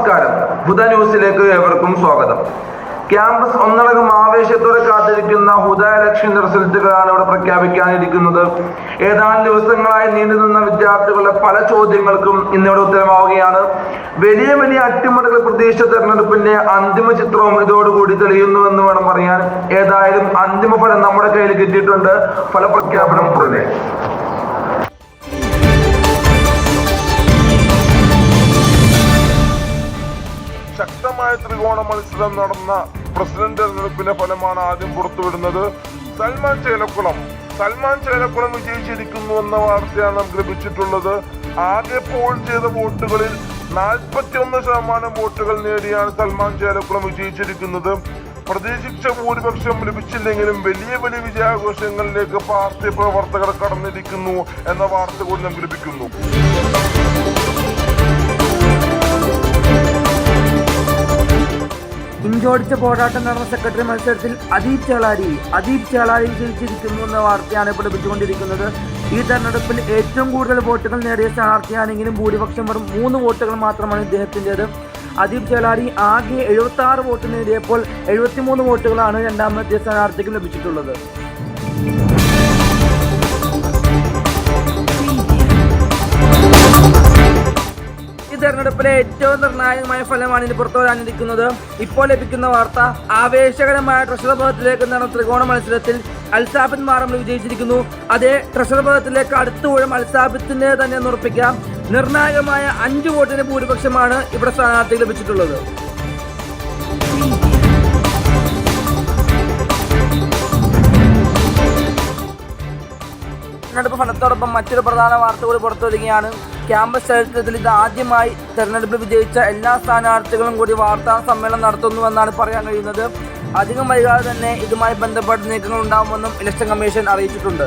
നമസ്കാരം. ഹുദ ന്യൂസിലേക്ക് ഏവർക്കും സ്വാഗതം. ക്യാമ്പസ് ഒന്നടങ്കം ആവേശത്തോടെ കാത്തിരിക്കുന്ന ഹുദ ഇലക്ഷൻ റിസൾട്ടുകളാണ് ഇവിടെ പ്രഖ്യാപിക്കാനിരിക്കുന്നത്. ഏതാനും ദിവസങ്ങളായി നീണ്ടുനിന്ന വിദ്യാർത്ഥികളുടെ പല ചോദ്യങ്ങൾക്കും ഇന്നിവിടെ ഉത്തരമാവുകയാണ്. വലിയ വലിയ അട്ടിമറികൾ പ്രതീക്ഷിച്ച തെരഞ്ഞെടുപ്പിന്റെ അന്തിമ ചിത്രവും ഇതോടുകൂടി തെളിയുന്നുവെന്ന് വേണം പറയാൻ. ഏതായാലും അന്തിമ ഫലം നമ്മുടെ കയ്യിൽ കിട്ടിയിട്ടുണ്ട്. ഫലപ്രഖ്യാപനം ഉടനെ. ശക്തമായ ത്രികോണ മത്സരം നടന്ന പ്രസിഡന്റ് തെരഞ്ഞെടുപ്പിന്റെ ഫലമാണ് ആദ്യം പുറത്തുവിടുന്നത്. സൽമാൻ ചേലക്കുളം വിജയിച്ചിരിക്കുന്നു എന്ന വാർത്തയാണ് നമുക്ക് ലഭിച്ചിട്ടുള്ളത്. ആകെ പോൾ ചെയ്ത വോട്ടുകളിൽ 41% വോട്ടുകൾ നേടിയാണ് സൽമാൻ ചേലക്കുളം വിജയിച്ചിരിക്കുന്നത്. പ്രതീക്ഷിച്ച ഭൂരിപക്ഷം ലഭിച്ചില്ലെങ്കിലും വലിയ വലിയ വിജയാഘോഷങ്ങളിലേക്ക് പാർട്ടി പ്രവർത്തകർ കടന്നിരിക്കുന്നു എന്ന വാർത്ത കൂടി നമുക്ക് ലഭിക്കുന്നു. ഇഞ്ചോടിച്ച പോരാട്ടം നടന്ന സെക്രട്ടറി മത്സരത്തിൽ അദീപ് ചേളാരി വിജയിച്ചിരിക്കുന്നു എന്ന വാർത്തയാണ് ഇപ്പോൾ ലഭിച്ചുകൊണ്ടിരിക്കുന്നത്. ഈ തെരഞ്ഞെടുപ്പിൽ ഏറ്റവും കൂടുതൽ വോട്ടുകൾ നേടിയ സ്ഥാനാർത്ഥിയാണെങ്കിലും ഭൂരിപക്ഷം വെറും 3 വോട്ടുകൾ മാത്രമാണ് ഇദ്ദേഹത്തിൻ്റെത്. അദീപ് ചേളാരി ആകെ 76 വോട്ട് നേടിയപ്പോൾ 73 വോട്ടുകളാണ് രണ്ടാമത്തെ സ്ഥാനാർത്ഥിക്ക് ലഭിച്ചിട്ടുള്ളത്. തെരഞ്ഞെടുപ്പിലെ ഏറ്റവും നിർണായകമായ ഫലമാണ് ഇനി പുറത്തു വരാനിരിക്കുന്നത്. ഇപ്പോൾ ലഭിക്കുന്ന വാർത്ത ആവേശകരമായ ട്രഷറർ പദത്തിലേക്ക് നടന്ന ത്രികോണ മത്സരത്തിൽ അൽസാബിത്ത് മാറമ്പിൽ വിജയിച്ചിരിക്കുന്നു. അതേ ട്രഷറർ പദത്തിലേക്ക് അടുത്ത ഊഴം അൽസാബിത്തിന്റെ തന്നെ ഉറപ്പിക്കാം. നിർണായകമായ 5 വോട്ടിന് ഭൂരിപക്ഷമാണ് ഇവിടെ സ്ഥാനാർത്ഥിക്ക് ലഭിച്ചിട്ടുള്ളത്. തെരഞ്ഞെടുപ്പ് ഫലത്തോടൊപ്പം മറ്റൊരു പ്രധാന വാർത്ത കൂടി പുറത്തു വരികയാണ്. ക്യാമ്പസ് ചരിത്രത്തിൽ ഇത് ആദ്യമായി തെരഞ്ഞെടുപ്പിൽ വിജയിച്ച എല്ലാ സ്ഥാനാർത്ഥികളും കൂടി വാർത്താ സമ്മേളനം നടത്തുന്നുവെന്നാണ് പറയാൻ കഴിയുന്നത്. അധികം വൈകാതെ തന്നെ ഇതുമായി ബന്ധപ്പെട്ട നീക്കങ്ങൾ ഉണ്ടാകുമെന്നും ഇലക്ഷൻ കമ്മീഷൻ അറിയിച്ചിട്ടുണ്ട്.